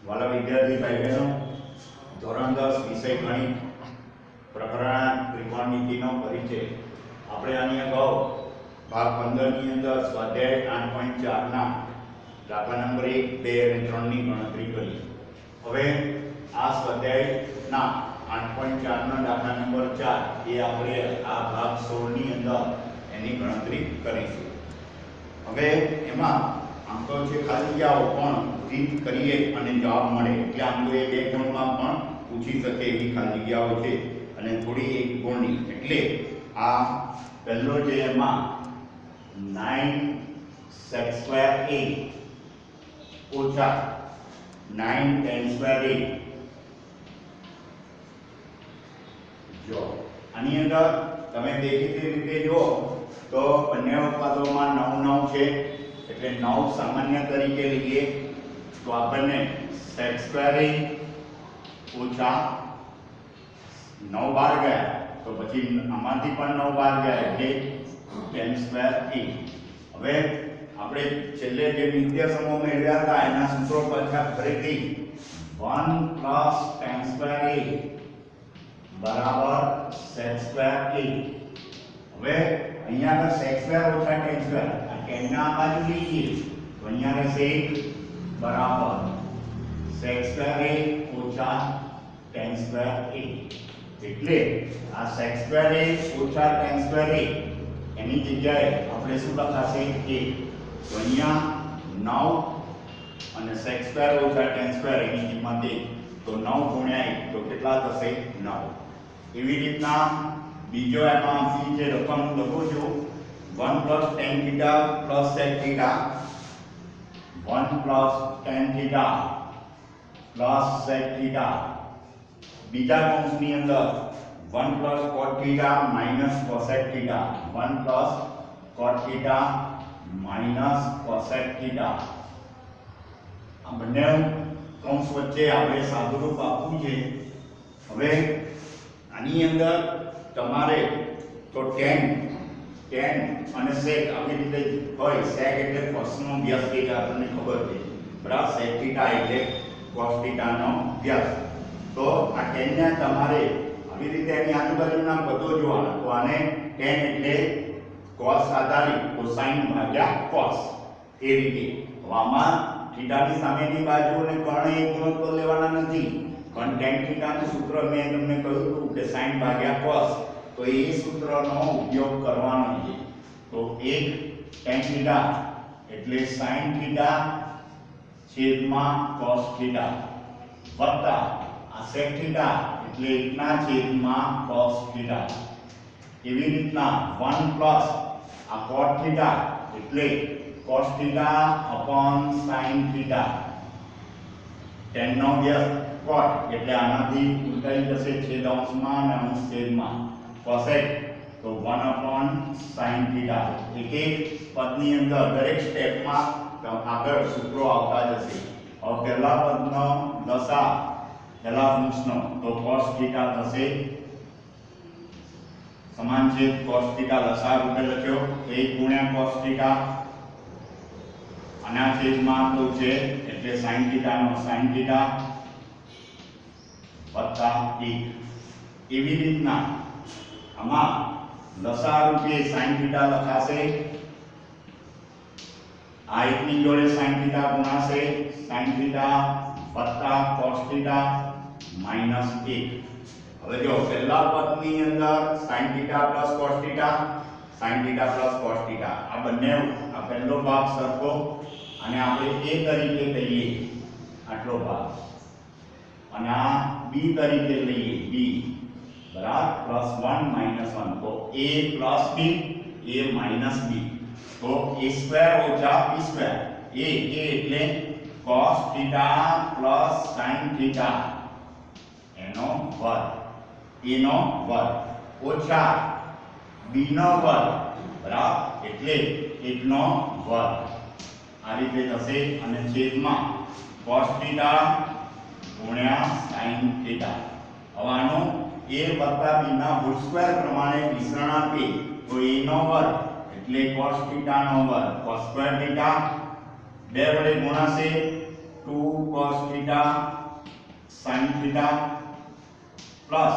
वाला विद्यार्थी भाई बहनों धोरण 10 विषय गणित प्रकरण त्रिकोणमितिनो परिचय આપણે આની અગાઉ ભાગ 15 ની અંદર સ્વાધ્યાય 8.4 ના દાખલા નંબર 1 2 અને 3 ની ગણતરી કરી। હવે આ સ્વાધ્યાયના 8.4 ના દાખલા નંબર 4 એ આપણે આ ભાગ 16 ની અંદર એની ગણતરી કરીશું। હવે એમાં આમ તો છે ખાલી જગ્યાઓ પણ રીત કરીએ અને જવાબ મળે એટલે આમ તો એ બે ગુણમાં પણ પૂછી શકે એવી ખાલી જગ્યાઓ છે અને થોડી એક ગુણની એટલે આ પહેલો જે એમાં 9 sec square a ઓછા 9 tan square a જો આની અંદર તમે દેખીતી રીતે જો તો બંને ઉત્પાદોમાં 9 9 છે એટલે 9 સામાન્ય તરીકે લઈએ તો આપણને sec square a ઓછા 9 બાર ગયા તો પછી આમાંથી પણ 9 બાર ગયા એટલે tan square a। હવે આપણે છેલ્લે જે નિત્ય સમૂહ મેળવ્યા હતા એના સૂત્રો પાછા ફરીથી 1 plus tan square a બરાબર sec square a। હવે અહીંયા આગળ sec square ઓછા tan square આ tan ના આ બાજુ લઈએ તો અહીંયા રહેશે 1 બરાબર sec square a ઓછા tan square a એટલે આ sec square a ઓછા tan square a એની જગ્યાએ આપણે શું લખાશે 1 તો અહીંયા 9 અને sec square ઓછા tan square એની કિંમત 1 તો 9 ગુણ્યા 1 તો કેટલા થશે 9। એવી રીતના બીજો એમાં આપી જે રકમ લખું છું 1 plus tan theta plus sec theta 1 plus tan theta plus sec theta बीजा कौंसनी अंदर 1 plus cot theta minus cosec theta 1 plus cot theta minus cosec theta आ बने कौंस वच्चे આપણે સાદુરૂપ આપવું છે। હવે આની અંદર તમારે તો tan અને sec આવી રીતે હોય sec એટલે cosનો વ્યાસ કે આપણને ખબર છે બરાબર sec theta એટલે cos theta નો વ્યાસ तो आ tan ने તમારે આવી રીતે એની આજુબાજુના પદો જોવાના તો આને tan એટલે cos આધારિત cosine ભાગ્યા cos એ રીતે આમાં થીટાની સામેની બાજુ અને કર્ણ એક ગુણોત્તર લેવાના નથી પણ tan થીટાનું સૂત્ર મેં તમને કહ્યું હતું કે sin ભાગ્યા cos તો એ સૂત્રનો ઉપયોગ કરવાનો છે। તો 1 tan થીટા એટલે sin થીટા છેદમાં cos થીટા વત્તા आ sec theta એટલે 1 ના છેદમાં cos theta એવી રીતના 1 પ્લસ આ cot theta એટલે cos theta upon sin theta tan નો વ્યાસ cot એટલે આનાથી ઉલટાઈ જશે છેદ અંશમાં અને અંશ છેદમાં cosec તો 1 upon sin theta એક એક પદની અંદર દરેક સ્ટેપમાં આગળ સૂત્રો આવતા જશે। હવે પહેલા પદનો લસા पहला अंशनो तो cos थीटा થશે સમાન છે cos थीटा લસા રૂપે લખ્યો 1 ગુણ્યા cos थीटा આના છેદમાં તો છે એટલે sin थीटा નો sin थीटा વત્તા 1 એવી રીતના આમાં લસા રૂપે sin थीटा લખાશે આ એકની જોડે sin थीटा ગુણાશે sin थीटा વત્તા cos थीटा माइनस 1। હવે જો પહેલા પદની અંદર sin theta plus cos theta sin theta plus cos theta આ બંને આ પહેલો ભાગ સરખો અને આપણે a તરીકે લઈએ આટલો ભાગ અને આ b તરીકે લઈએ b બરાબર +1 -1 તો a plus b a minus b તો a square ઓછા b square a એટલે cos theta plus sin theta એનો વર્ગ એનો વર્ગ ઓછા b નો વર્ગ બરાબર એટલે 1 નો વર્ગ આ રીતે થશે અને છેદમાં cos theta ગુણ્યા sin theta। હવે આનો a વત્તા b ના હોલ સ્ક્વેર પ્રમાણે વિસ્તરણ આપીએ તો a નો વર્ગ એટલે cos theta નો વર્ગ cos square theta 2 વડે ગુણાશે 2 cos theta sin theta plus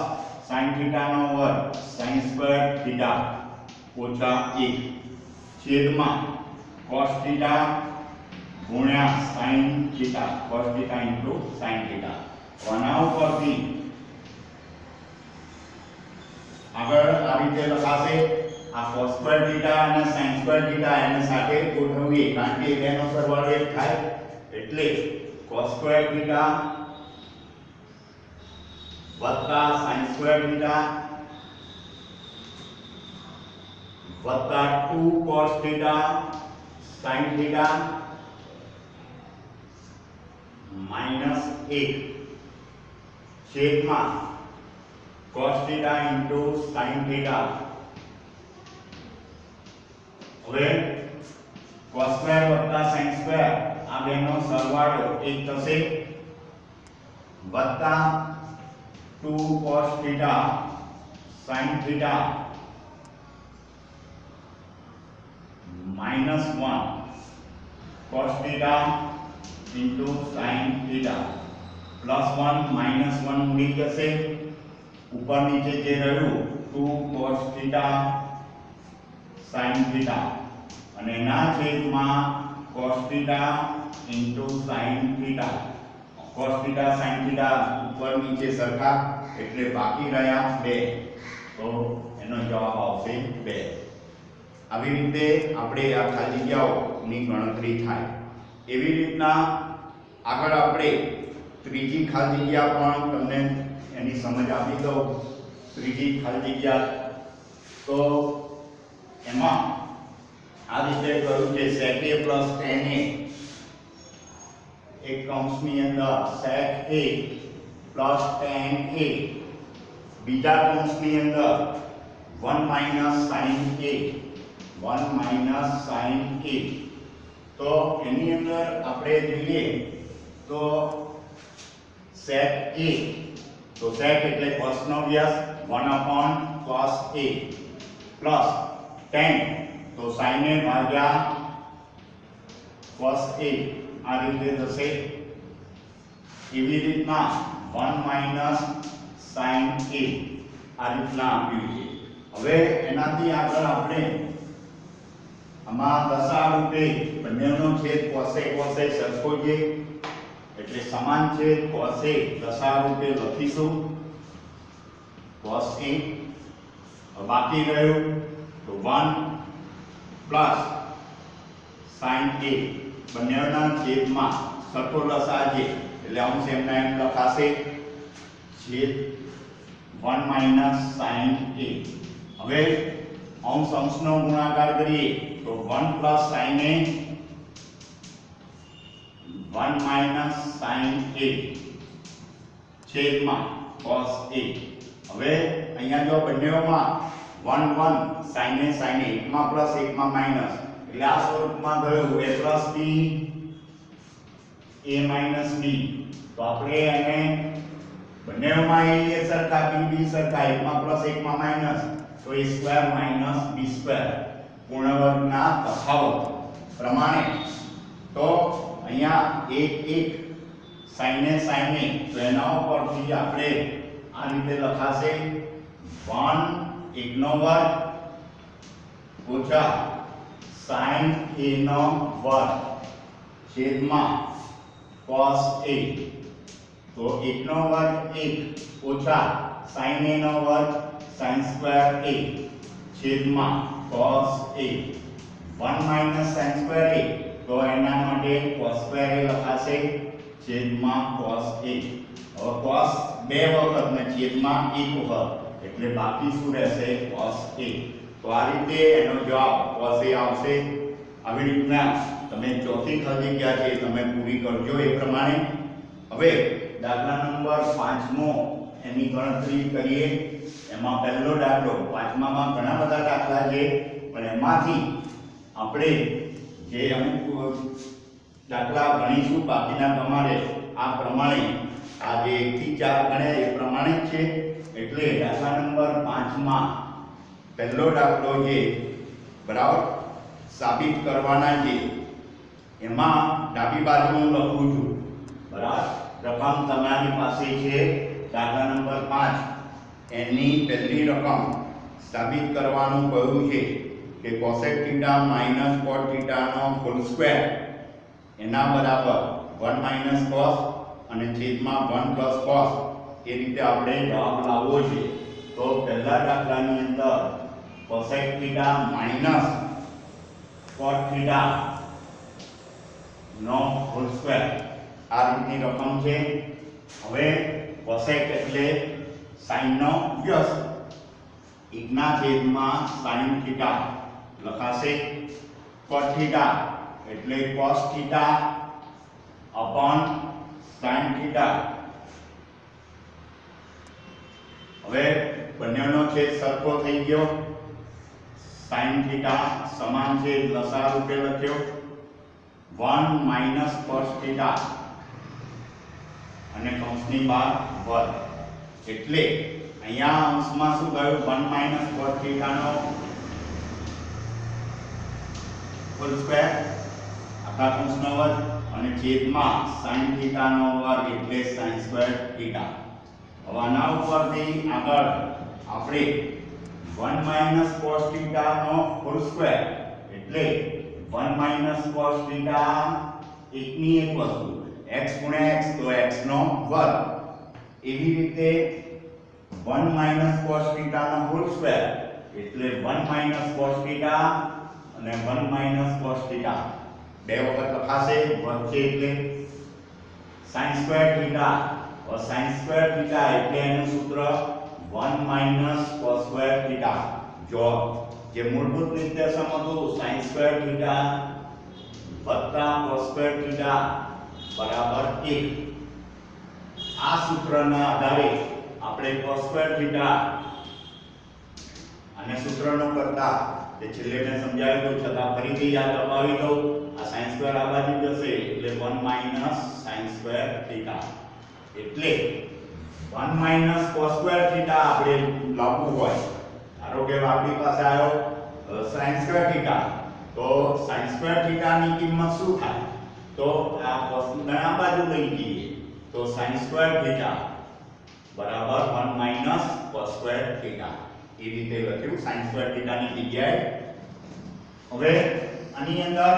sin theta નો વર્ગ sin સ્ક્વેર theta ઓછા 1 છેદમાં cos theta ગુણ્યા sin theta cos theta into sin theta વનાવ પરથી આગળ આ રીતે લખાશે આ cos સ્ક્વેર theta અને sin સ્ક્વેર theta એને સાથે ગોઠવીએ કારણ કે બેનો સરવાળો એક થાય એટલે cos સ્ક્વેર theta વત્તા sin સ્ક્વેર theta વત્તા 2 cos theta sin theta minus 1 છેદમાં cos theta into sin theta હવે cos સ્ક્વેર વત્તા sin સ્ક્વેર આ બેનો સરવાળો 1 થશે વત્તા 2 cos theta sin theta minus 1 cos theta into sin theta plus 1 minus 1 ઉડી જશે ઉપર નીચે જે રહ્યું 2 cos theta sin theta અને એના છેદમાં cos theta into sin theta cos theta sin theta ઉપર નીચે સરખા એટલે બાકી રહ્યા 2 તો એનો જવાબ આવશે 2 આવી રીતે આપણે આ ખાલી જગ્યાઓની ગણતરી થાય એવી રીતના આગળ આપણે ત્રીજી ખાલી જગ્યા પણ તમને એની સમજ આપી દઉં ત્રીજી ખાલી જગ્યા તો એમાં આ રીતે કર્યું છે sec a plus tan a એક કૌંસની અંદર sec a plus tan a બીજા કૌંસની અંદર 1 minus sin a 1 minus sin a તો એની અંદર આપણે જોઈએ તો sec a તો sec એટલે cos no Vyas 1 upon cos a plus tan તો sin a ભાગ્યા cos a આ રીતે થશે એવી રીતના 1 minus sin a આ રીતના આપ્યું છે હવે એનાથી આગળ આપણે આમાં દશા રૂપે બંનેનો છેદ cos a સરખો છે એટલે સમાન છે cos a દશા રૂપે લખીશું cos a બાકી રહ્યું તો 1 પ્લસ sin a બંનેના છેદમાં સરખો દશા છે એટલે અંશ એમના એમ લખાશે છેદ 1 minus sin a હવે અંશ અંશનો ગુણાકાર કરીએ તો 1 plus sin a 1 minus sin a છેદમાં cos a હવે અહીંયા જો બંનેઓમાં 1 1 sin a એકમાં પ્લસ એકમાં માઈનસ એટલે આ સ્વરૂપમાં થયું a plus b a minus b તો આપણે એને બંનેઓમાં a સરખા b સરખા એકમાં પ્લસ એકમાં માઈનસ તો a square minus b square પૂર્ણ વર્ગના તફાવત પ્રમાણે તો અહીંયા 1 sin a તો એના ઉપરથી આપણે આ રીતે લખાશે 1 1 નો વર્ગ ઓછા sin a નો વર્ગ છેદમાં cos a તો 1 નો વર્ગ 1 ઓછા sin a નો વર્ગ sin સ્ક્વેર a છેદમાં cos a 1 minus sin square a તો એના માટે cos સ્ક્વેર a લખાશે છેદમાં cos a હવે cos બે વખત ને છેદમાં એક વખત એટલે બાકી શું રહેશે cos a તો આ રીતે એનો જવાબ cos a આવશે આવી રીતના તમે ચોથી ખાલી જગ્યા છે તમે પૂરી કરજો એ પ્રમાણે હવે દાખલા નંબર 5મો એની ગણતરી કરીએ એમાં પહેલો દાખલો પાંચમામાં ઘણા બધા દાખલા છે પણ એમાંથી આપણે જે અમુક દાખલા ગણીશું બાકીના તમારે આ પ્રમાણે આ જે 1 થી 4 ગણે એ પ્રમાણે છે એટલે દાખલા નંબર 5માં પહેલો દાખલો છે બરાબર સાબિત કરવાના છે એમાં ડાબી બાજુ હું લખું છું બરાબર રકમ તમારી પાસે છે દાખલા નંબર 5 એની પહેલી રકમ સાબિત કરવાનું કહ્યું છે કે cosec theta minus cot theta નો હોલ સ્ક્વેર એના બરાબર 1 માઈનસ cos અને છેદમાં 1 પ્લસ cos એ રીતે આપણે જવાબ લાવવો છે તો પહેલા દાખલાની અંદર cosec theta minus cot theta નો હોલ સ્ક્વેર આ રીતની રકમ છે હવે cosec એટલે sin નો વ્યસ્ત 1 ના છેદમાં sin થીટા લખાશે cot થીટા એટલે cos theta upon sin theta હવે બંનેનો છેદ સરખો થઈ ગયો sin થીટા સમાન છે લસા રૂપે લખ્યો 1 માઈનસ cos થીટા અને કૌંસની બહાર વર્ગ એટલે અહીંયા અંશમાં શું થયું 1 માઈનસ cos થીટા નો હોલ સ્ક્વેર આખા કૌંસનો વર્ગ અને છેદમાં sin થીટા નો વર્ગ એટલે sin સ્ક્વેર થીટા હવે આના ઉપરથી આગળ આપણે 1 માઈનસ cos થીટા નો હોલ સ્ક્વેર એટલે 1 માઈનસ cos થીટા એકની એક વસ્તુ x ગુણ્યા x તો x નો વર્ગ એવી રીતે 1 માઈનસ cos થીટા નો હોલ સ્ક્વેર એટલે 1 માઈનસ cos થીટા અને 1 માઈનસ cos થીટા બે વખત લખાશે વચ્ચે એટલે sin સ્ક્વેર થીટા और sin સ્ક્વેર થીટા એટલે એનું સૂત્ર 1 માઈનસ cos સ્ક્વેર થીટા જો જે મૂળભૂત નિર્દેશક હતું sin સ્ક્વેર થીટા વત્તા cos સ્ક્વેર થીટા બરાબર 1 આ સૂત્રના આધારે આપણે cos સ્ક્વેર થીટા અને સૂત્રનો કરતા જે છેલ્લે મેં સમજાવ્યું છતાં ફરીથી યાદ અપાવી દઉં આ sin સ્ક્વેર આ બાજુ જશે એટલે 1 માઈનસ sin સ્ક્વેર થીટા એટલે 1 માઈનસ cos સ્ક્વેર થીટા આપણે લાવવું હોય ધારો કે આપણી પાસે આવ્યો sin સ્ક્વેર થીટા તો sin સ્ક્વેર થીટા ની કિંમત શું થાય તો આ cos ને આ બાજુ લઈ જઈએ તો sin સ્ક્વેર થીટા બરાબર 1 માઈનસ cos સ્ક્વેર થીટા એ રીતે લખ્યું sin સ્ક્વેર થીટા ની જગ્યાએ હવે આની અંદર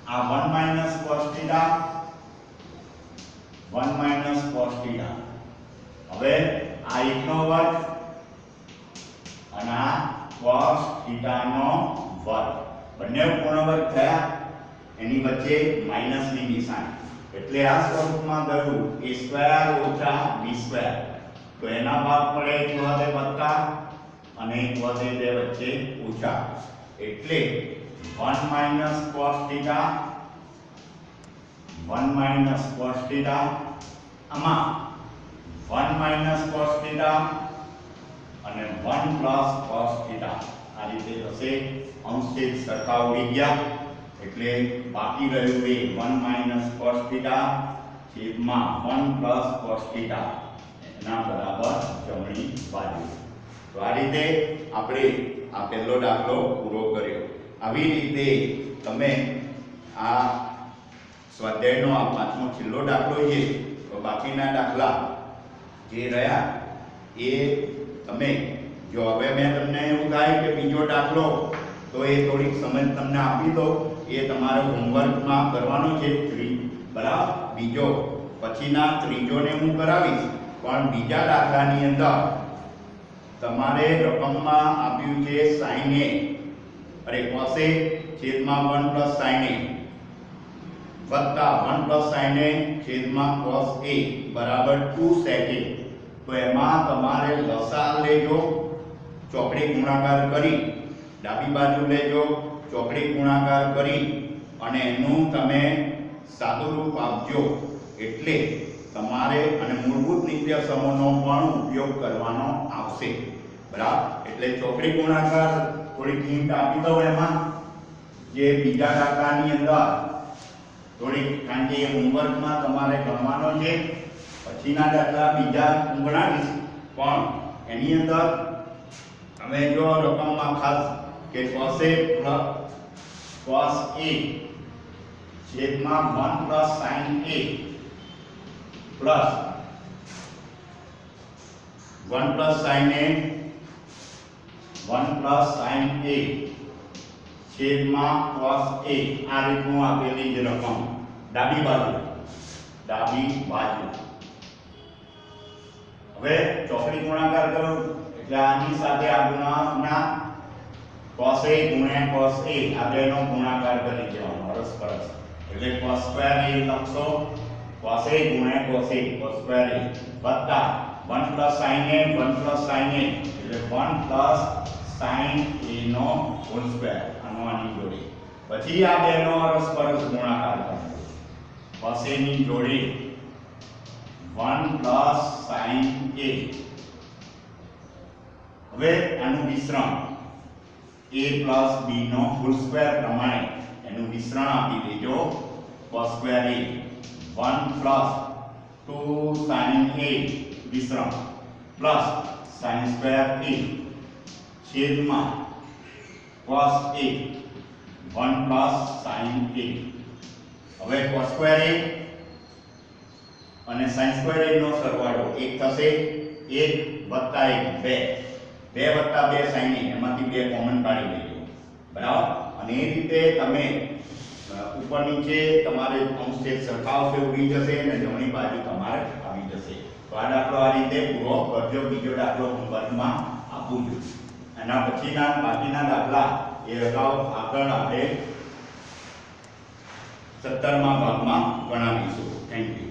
આ 1 minus cos theta 1 minus cos theta હવે આ 1 નો વર્ગ અને આ cos થીટા નો વર્ગ બંને પૂર્ણ વર્ગ થયા એની વચ્ચે માઈનસ ની નિશાની એટલે આ સ્વરૂપમાં ગયું a સ્ક્વેર ઓછા b સ્ક્વેર તો એના ભાગ પડે એક વધે વત્તા અને એક વધે બે વચ્ચે ઓછા એટલે 1 minus cos theta 1 minus cos theta આમાં 1 માઈનસ cos થીટા અને 1 પ્લસ cos થીટા આ રીતે થશે અંશ છેદ સરખા ઉડી ગયા એટલે બાકી રહ્યું એ 1 માઈનસ cos થીટા છેદમાં 1 પ્લસ cos થીટા એના બરાબર જમણી બાજુ તો આ રીતે આપણે આ પહેલો દાખલો પૂરો કર્યો આવી રીતે તમે આ સ્વાધ્યાયનો આ પાંચમો છેલ્લો દાખલો છે તો બાકીના દાખલા જે રહ્યા એ તમે જો હવે મેં તમને એવું થાય કે બીજો દાખલો તો એ થોડીક સમજ તમને આપી દો એ તમારે હોમવર્કમાં કરવાનો છે બરાબર બીજો પછીના ત્રીજોને હું કરાવીશ પણ બીજા દાખલાની અંદર તમારે રકમમાં આપ્યું છે sin a અરે cos a છેદમાં 1 પ્લસ sin a વત્તા 1 પ્લસ sin a છેદમાં cos a બરાબર 2 sec a તો એમાં તમારે લસા લેજો ચોકડી ગુણાકાર કરી ડાબી બાજુ લેજો ચોકડી ગુણાકાર કરી અને એનું તમે સાદું રૂપ આપજો એટલે તમારે અને મૂળભૂત નિત્યસમોનો પણ ઉપયોગ કરવાનો આવશે બરાબર એટલે ચોકડી ગુણાકાર થોડીક હિન્ટ આપી દઉં એમાં જે બીજા દાખલાની અંદર થોડીક કારણ કે હોમવર્કમાં તમારે ગણવાનો છે પછીના દાખલા બીજા હું ગણાવીશ પણ એની અંદર અમે જો રકમમાં ખાસ કે cos a છેદમાં 1 plus sin a plus 1 plus sin a 1 plus sin a છેદમાં cos a આ રીતનું આપેલી જ રકમ ડાબી બાજુ હવે ચોકડી ગુણાકાર કરો એટલે આની સાથે આ ગુણાના cos a ગુણ્યા cos a આ બેનો ગુણાકાર કરી દેવાનો પરસ્પર એટલે cos સ્ક્વેર a લખશો cos a ગુણ્યા cos સ્ક્વેર a વત્તા 1 plus sin a 1 plus sin a એટલે 1 પ્લસ sin a નો હોલ સ્ક્વેર આની જોડી પછી આ બેનો પરસ્પર ગુણાકાર કરવાનો cos a ની જોડી 1 પ્લસ sin a હવે આનું વિસ્તરણ a પ્લસ b નો હોલ સ્ક્વેર પ્રમાણે એનું વિસ્તરણ આપી દેજો cos square a 1 plus 2 sin a વિસ્તરણ પ્લસ sin સ્ક્વેર a છેદમાં cos a 1 plus sin a હવે cos સ્ક્વેર a અને sin સ્ક્વેર a નો સરવાળો 1 થશે 1 વત્તા 1 2 2 વત્તા 2 sin a એમાંથી 2 કોમન કાઢી લેજો બરાબર અને એ રીતે તમે ઉપર નીચે તમારે અંશ છેદ સરખાવશે ઉડી જશે અને જમણી બાજુ તમારે આવી જશે તો આ દાખલો આ રીતે પૂરો કરજો બીજો દાખલો હોમવર્કમાં આપું છું એના પછીના બાકીના દાખલા એ અગાઉ આગળ આપણે 17મા ભાગમાં ગણાવીશું થેન્ક યુ